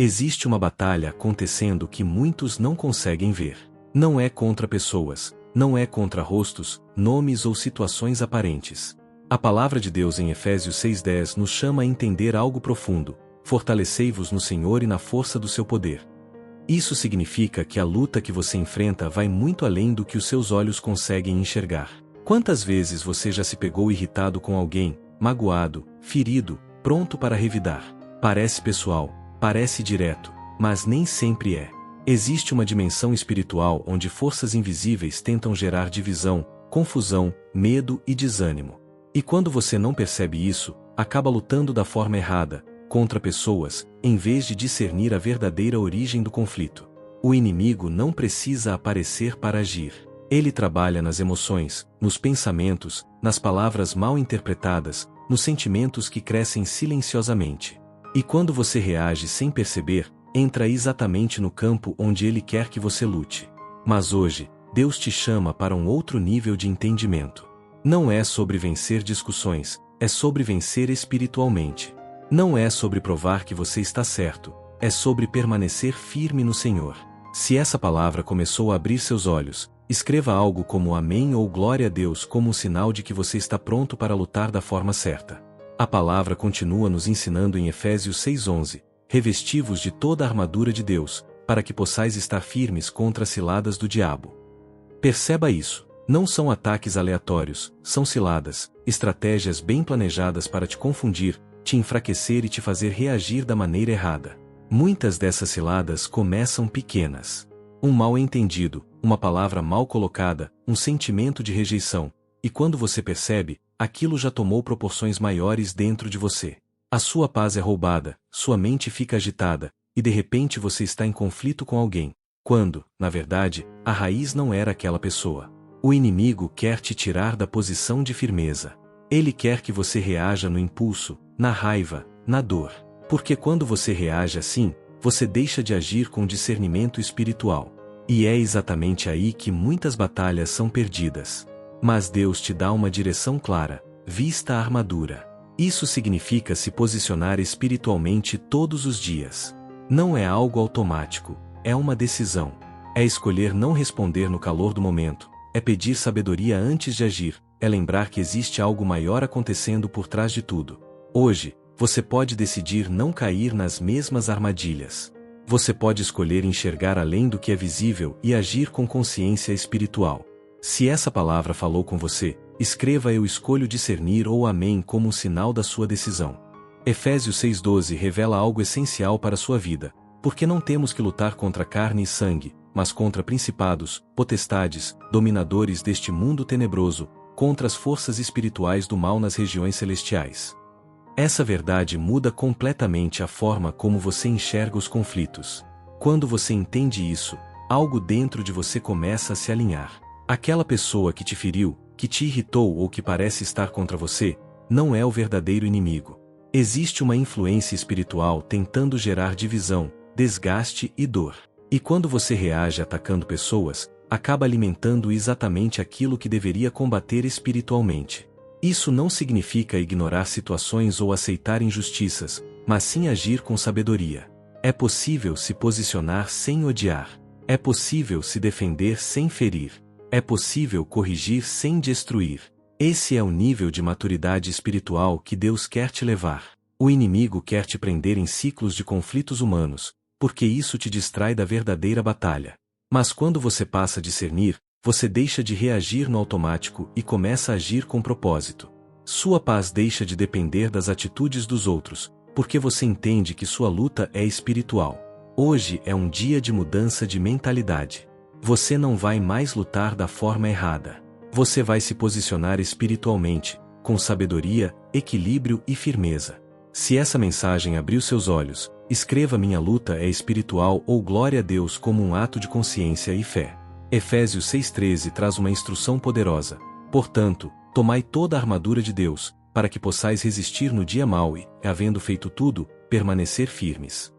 Existe uma batalha acontecendo que muitos não conseguem ver. Não é contra pessoas, não é contra rostos, nomes ou situações aparentes. A palavra de Deus em Efésios 6:10 nos chama a entender algo profundo: fortalecei-vos no Senhor e na força do seu poder. Isso significa que a luta que você enfrenta vai muito além do que os seus olhos conseguem enxergar. Quantas vezes você já se pegou irritado com alguém, magoado, ferido, pronto para revidar? Parece pessoal, parece direto, mas nem sempre é. Existe uma dimensão espiritual onde forças invisíveis tentam gerar divisão, confusão, medo e desânimo. E quando você não percebe isso, acaba lutando da forma errada, contra pessoas, em vez de discernir a verdadeira origem do conflito. O inimigo não precisa aparecer para agir. Ele trabalha nas emoções, nos pensamentos, nas palavras mal interpretadas, nos sentimentos que crescem silenciosamente. E quando você reage sem perceber, entra exatamente no campo onde ele quer que você lute. Mas hoje, Deus te chama para um outro nível de entendimento. Não é sobre vencer discussões, é sobre vencer espiritualmente. Não é sobre provar que você está certo, é sobre permanecer firme no Senhor. Se essa palavra começou a abrir seus olhos, escreva algo como amém ou glória a Deus como um sinal de que você está pronto para lutar da forma certa. A palavra continua nos ensinando em Efésios 6:11, revesti-vos de toda a armadura de Deus, para que possais estar firmes contra as ciladas do diabo. Perceba isso, não são ataques aleatórios, são ciladas, estratégias bem planejadas para te confundir, te enfraquecer e te fazer reagir da maneira errada. Muitas dessas ciladas começam pequenas. Um mal-entendido, uma palavra mal colocada, um sentimento de rejeição, e quando você percebe, aquilo já tomou proporções maiores dentro de você. A sua paz é roubada, sua mente fica agitada, e de repente você está em conflito com alguém, quando, na verdade, a raiz não era aquela pessoa. O inimigo quer te tirar da posição de firmeza. Ele quer que você reaja no impulso, na raiva, na dor. Porque quando você reage assim, você deixa de agir com discernimento espiritual. E é exatamente aí que muitas batalhas são perdidas. Mas Deus te dá uma direção clara: vista a armadura. Isso significa se posicionar espiritualmente todos os dias. Não é algo automático, é uma decisão. É escolher não responder no calor do momento, é pedir sabedoria antes de agir, é lembrar que existe algo maior acontecendo por trás de tudo. Hoje, você pode decidir não cair nas mesmas armadilhas. Você pode escolher enxergar além do que é visível e agir com consciência espiritual. Se essa palavra falou com você, escreva "Eu escolho discernir" ou "Amém" como um sinal da sua decisão. Efésios 6:12 revela algo essencial para a sua vida, porque não temos que lutar contra carne e sangue, mas contra principados, potestades, dominadores deste mundo tenebroso, contra as forças espirituais do mal nas regiões celestiais. Essa verdade muda completamente a forma como você enxerga os conflitos. Quando você entende isso, algo dentro de você começa a se alinhar. Aquela pessoa que te feriu, que te irritou ou que parece estar contra você, não é o verdadeiro inimigo. Existe uma influência espiritual tentando gerar divisão, desgaste e dor. E quando você reage atacando pessoas, acaba alimentando exatamente aquilo que deveria combater espiritualmente. Isso não significa ignorar situações ou aceitar injustiças, mas sim agir com sabedoria. É possível se posicionar sem odiar. É possível se defender sem ferir. É possível corrigir sem destruir. Esse é o nível de maturidade espiritual que Deus quer te levar. O inimigo quer te prender em ciclos de conflitos humanos, porque isso te distrai da verdadeira batalha. Mas quando você passa a discernir, você deixa de reagir no automático e começa a agir com propósito. Sua paz deixa de depender das atitudes dos outros, porque você entende que sua luta é espiritual. Hoje é um dia de mudança de mentalidade. Você não vai mais lutar da forma errada. Você vai se posicionar espiritualmente, com sabedoria, equilíbrio e firmeza. Se essa mensagem abriu seus olhos, escreva "Minha luta é espiritual" ou "Glória a Deus" como um ato de consciência e fé. Efésios 6:13 traz uma instrução poderosa. Portanto, tomai toda a armadura de Deus, para que possais resistir no dia mau e, havendo feito tudo, permanecer firmes.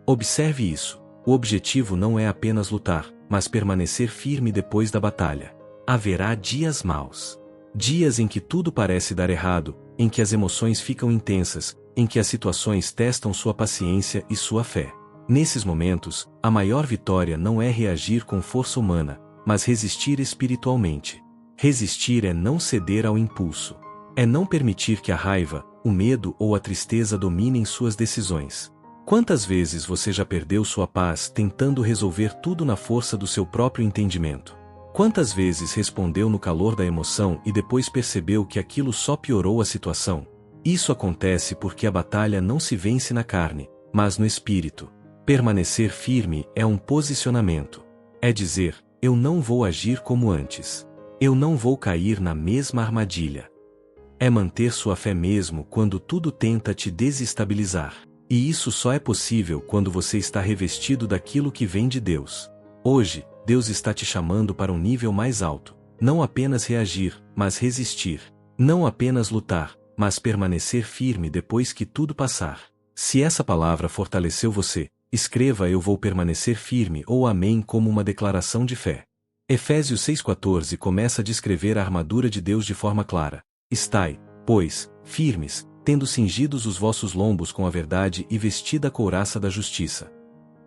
Observe isso. O objetivo não é apenas lutar, mas permanecer firme depois da batalha. Haverá dias maus. Dias em que tudo parece dar errado, em que as emoções ficam intensas, em que as situações testam sua paciência e sua fé. Nesses momentos, a maior vitória não é reagir com força humana, mas resistir espiritualmente. Resistir é não ceder ao impulso. É não permitir que a raiva, o medo ou a tristeza dominem suas decisões. Quantas vezes você já perdeu sua paz tentando resolver tudo na força do seu próprio entendimento? Quantas vezes respondeu no calor da emoção e depois percebeu que aquilo só piorou a situação? Isso acontece porque a batalha não se vence na carne, mas no espírito. Permanecer firme é um posicionamento. É dizer, eu não vou agir como antes. Eu não vou cair na mesma armadilha. É manter sua fé mesmo quando tudo tenta te desestabilizar. E isso só é possível quando você está revestido daquilo que vem de Deus. Hoje, Deus está te chamando para um nível mais alto. Não apenas reagir, mas resistir. Não apenas lutar, mas permanecer firme depois que tudo passar. Se essa palavra fortaleceu você, escreva "Eu vou permanecer firme" ou "Amém" como uma declaração de fé. Efésios 6,14 começa a descrever a armadura de Deus de forma clara. Estai, pois, firmes, tendo cingidos os vossos lombos com a verdade e vestida a couraça da justiça.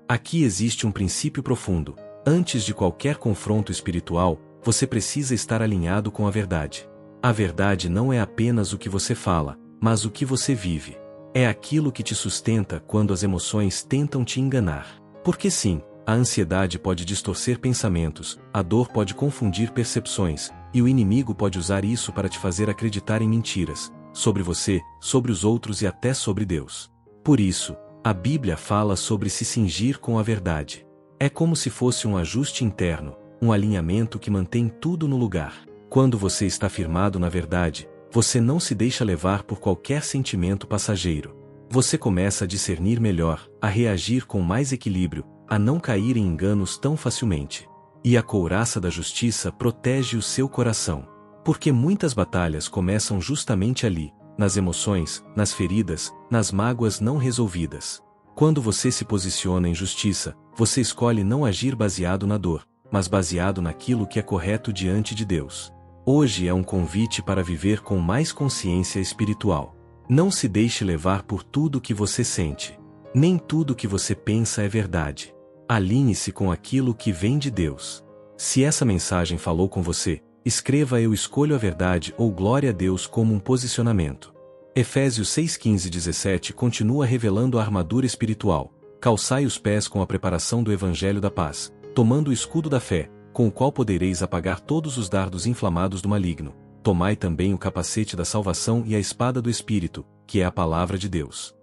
Aqui existe um princípio profundo. Antes de qualquer confronto espiritual, você precisa estar alinhado com a verdade. A verdade não é apenas o que você fala, mas o que você vive. É aquilo que te sustenta quando as emoções tentam te enganar. Porque sim, a ansiedade pode distorcer pensamentos, a dor pode confundir percepções, e o inimigo pode usar isso para te fazer acreditar em mentiras, sobre você, sobre os outros e até sobre Deus. Por isso, a Bíblia fala sobre se cingir com a verdade. É como se fosse um ajuste interno, um alinhamento que mantém tudo no lugar. Quando você está firmado na verdade, você não se deixa levar por qualquer sentimento passageiro. Você começa a discernir melhor, a reagir com mais equilíbrio, a não cair em enganos tão facilmente. E a couraça da justiça protege o seu coração. Porque muitas batalhas começam justamente ali, nas emoções, nas feridas, nas mágoas não resolvidas. Quando você se posiciona em justiça, você escolhe não agir baseado na dor, mas baseado naquilo que é correto diante de Deus. Hoje é um convite para viver com mais consciência espiritual. Não se deixe levar por tudo que você sente. Nem tudo que você pensa é verdade. Alinhe-se com aquilo que vem de Deus. Se essa mensagem falou com você, escreva "Eu escolho a verdade" ou "Glória a Deus" como um posicionamento. Efésios 6:15-17 continua revelando a armadura espiritual. Calçai os pés com a preparação do Evangelho da paz, tomando o escudo da fé, com o qual podereis apagar todos os dardos inflamados do maligno. Tomai também o capacete da salvação e a espada do Espírito, que é a palavra de Deus.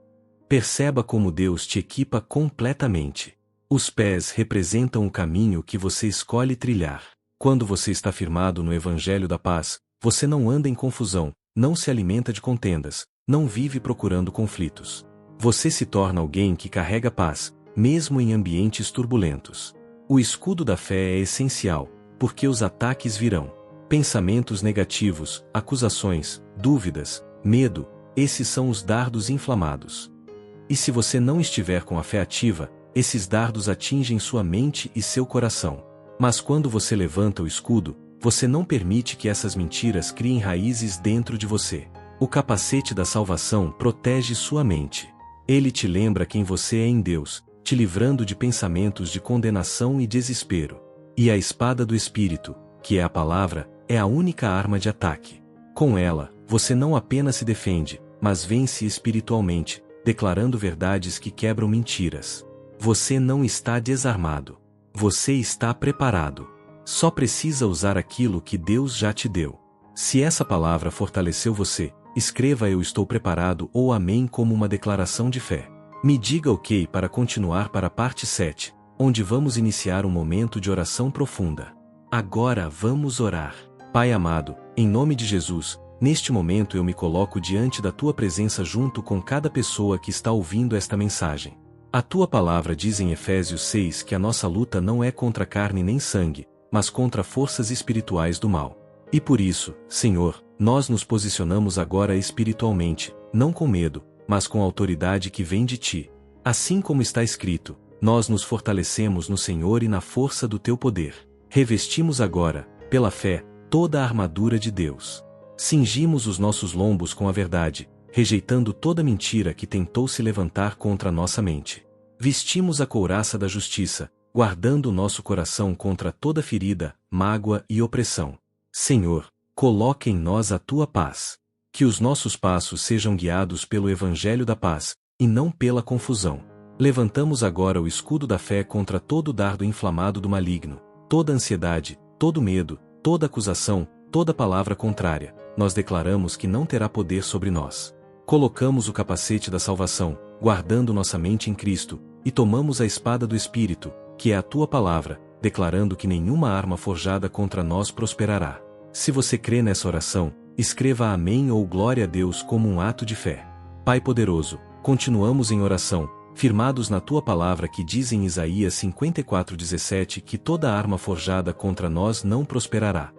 Perceba como Deus te equipa completamente. Os pés representam o caminho que você escolhe trilhar. Quando você está firmado no Evangelho da paz, você não anda em confusão, não se alimenta de contendas, não vive procurando conflitos. Você se torna alguém que carrega paz, mesmo em ambientes turbulentos. O escudo da fé é essencial, porque os ataques virão. Pensamentos negativos, acusações, dúvidas, medo, esses são os dardos inflamados. E se você não estiver com a fé ativa, esses dardos atingem sua mente e seu coração. Mas quando você levanta o escudo, você não permite que essas mentiras criem raízes dentro de você. O capacete da salvação protege sua mente. Ele te lembra quem você é em Deus, te livrando de pensamentos de condenação e desespero. E a espada do Espírito, que é a palavra, é a única arma de ataque. Com ela, você não apenas se defende, mas vence espiritualmente, declarando verdades que quebram mentiras. Você não está desarmado. Você está preparado. Só precisa usar aquilo que Deus já te deu. Se essa palavra fortaleceu você, escreva "Eu estou preparado" ou "Amém" como uma declaração de fé. Me diga ok para continuar para a parte 7, onde vamos iniciar um momento de oração profunda. Agora vamos orar. Pai amado, em nome de Jesus, neste momento eu me coloco diante da Tua presença junto com cada pessoa que está ouvindo esta mensagem. A Tua palavra diz em Efésios 6 que a nossa luta não é contra carne nem sangue, mas contra forças espirituais do mal. E por isso, Senhor, nós nos posicionamos agora espiritualmente, não com medo, mas com a autoridade que vem de Ti. Assim como está escrito, nós nos fortalecemos no Senhor e na força do Teu poder. Revestimos agora, pela fé, toda a armadura de Deus. Cingimos os nossos lombos com a verdade, rejeitando toda mentira que tentou se levantar contra nossa mente. Vestimos a couraça da justiça, guardando o nosso coração contra toda ferida, mágoa e opressão. Senhor, coloque em nós a tua paz. Que os nossos passos sejam guiados pelo evangelho da paz, e não pela confusão. Levantamos agora o escudo da fé contra todo dardo inflamado do maligno, toda ansiedade, todo medo, toda acusação, toda palavra contrária. Nós declaramos que não terá poder sobre nós. Colocamos o capacete da salvação, guardando nossa mente em Cristo, e tomamos a espada do Espírito, que é a tua palavra, declarando que nenhuma arma forjada contra nós prosperará. Se você crê nessa oração, escreva Amém ou Glória a Deus como um ato de fé. Pai poderoso, continuamos em oração, firmados na tua palavra que diz em Isaías 54:17 que toda arma forjada contra nós não prosperará.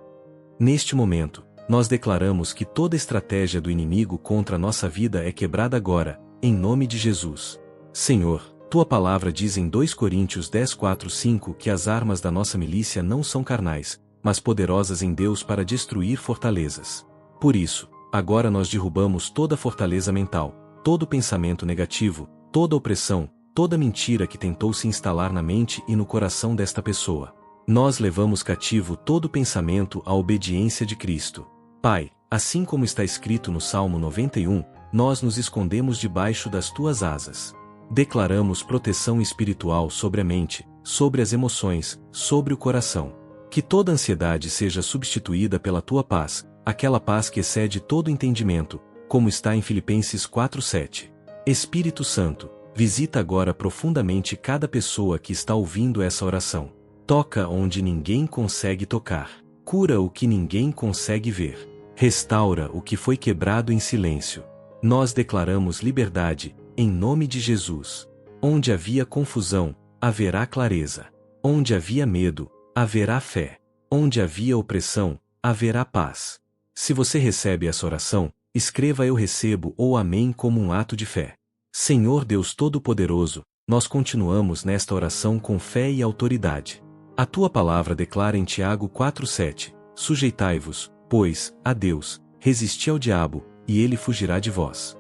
Neste momento, nós declaramos que toda estratégia do inimigo contra nossa vida é quebrada agora, em nome de Jesus. Senhor, tua palavra diz em 2 Coríntios 10:4-5 que as armas da nossa milícia não são carnais, mas poderosas em Deus para destruir fortalezas. Por isso, agora nós derrubamos toda fortaleza mental, todo pensamento negativo, toda opressão, toda mentira que tentou se instalar na mente e no coração desta pessoa. Nós levamos cativo todo pensamento à obediência de Cristo. Pai, assim como está escrito no Salmo 91, nós nos escondemos debaixo das tuas asas. Declaramos proteção espiritual sobre a mente, sobre as emoções, sobre o coração. Que toda ansiedade seja substituída pela tua paz, aquela paz que excede todo entendimento, como está em Filipenses 4:7. Espírito Santo, visita agora profundamente cada pessoa que está ouvindo essa oração. Toca onde ninguém consegue tocar. Cura o que ninguém consegue ver. Restaura o que foi quebrado em silêncio. Nós declaramos liberdade, em nome de Jesus. Onde havia confusão, haverá clareza. Onde havia medo, haverá fé. Onde havia opressão, haverá paz. Se você recebe essa oração, escreva Eu recebo ou Amém como um ato de fé. Senhor Deus Todo-Poderoso, nós continuamos nesta oração com fé e autoridade. A tua palavra declara em Tiago 4:7, sujeitai-vos, pois, a Deus, resisti ao diabo, e ele fugirá de vós.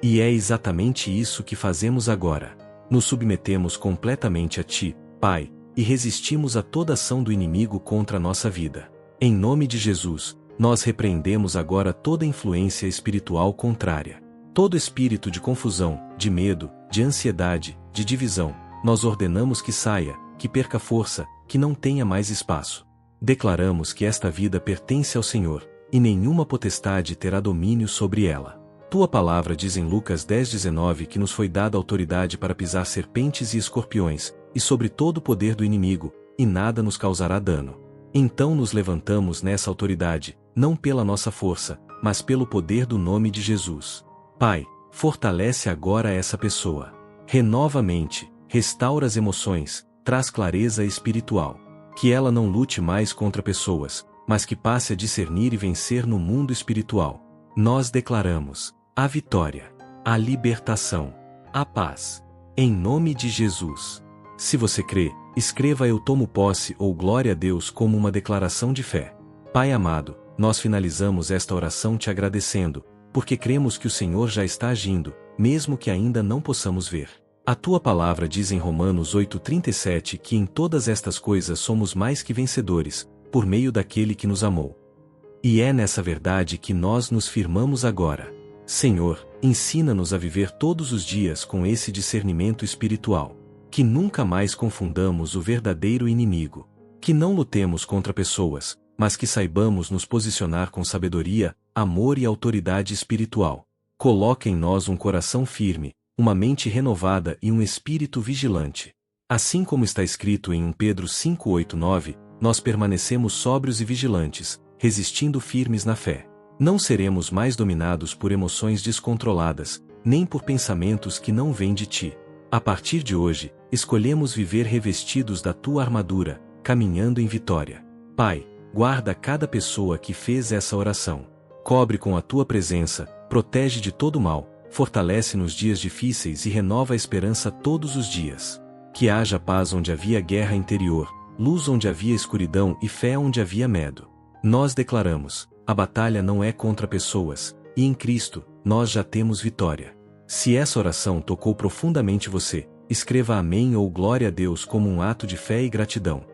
E é exatamente isso que fazemos agora. Nos submetemos completamente a ti, Pai, e resistimos a toda ação do inimigo contra a nossa vida. Em nome de Jesus, nós repreendemos agora toda influência espiritual contrária. Todo espírito de confusão, de medo, de ansiedade, de divisão, nós ordenamos que saia, que perca força, que não tenha mais espaço. Declaramos que esta vida pertence ao Senhor, e nenhuma potestade terá domínio sobre ela. Tua palavra diz em Lucas 10:19 que nos foi dada autoridade para pisar serpentes e escorpiões, e sobre todo o poder do inimigo, e nada nos causará dano. Então nos levantamos nessa autoridade, não pela nossa força, mas pelo poder do nome de Jesus. Pai, fortalece agora essa pessoa. Renova a mente, restaura as emoções, traz clareza espiritual. Que ela não lute mais contra pessoas, mas que passe a discernir e vencer no mundo espiritual. Nós declaramos a vitória, a libertação, a paz. Em nome de Jesus. Se você crê, escreva Eu tomo posse ou Glória a Deus como uma declaração de fé. Pai amado, nós finalizamos esta oração te agradecendo, porque cremos que o Senhor já está agindo, mesmo que ainda não possamos ver. A tua palavra diz em Romanos 8:37 que em todas estas coisas somos mais que vencedores, por meio daquele que nos amou. E é nessa verdade que nós nos firmamos agora. Senhor, ensina-nos a viver todos os dias com esse discernimento espiritual. Que nunca mais confundamos o verdadeiro inimigo. Que não lutemos contra pessoas, mas que saibamos nos posicionar com sabedoria, amor e autoridade espiritual. Coloque em nós um coração firme, uma mente renovada e um espírito vigilante. Assim como está escrito em 1 Pedro 5:8-9, nós permanecemos sóbrios e vigilantes, resistindo firmes na fé. Não seremos mais dominados por emoções descontroladas, nem por pensamentos que não vêm de ti. A partir de hoje, escolhemos viver revestidos da tua armadura, caminhando em vitória. Pai, guarda cada pessoa que fez essa oração. Cobre com a tua presença, protege de todo mal, fortalece nos dias difíceis e renova a esperança todos os dias. Que haja paz onde havia guerra interior, luz onde havia escuridão e fé onde havia medo. Nós declaramos: a batalha não é contra pessoas, e em Cristo, nós já temos vitória. Se essa oração tocou profundamente você, escreva Amém ou Glória a Deus como um ato de fé e gratidão.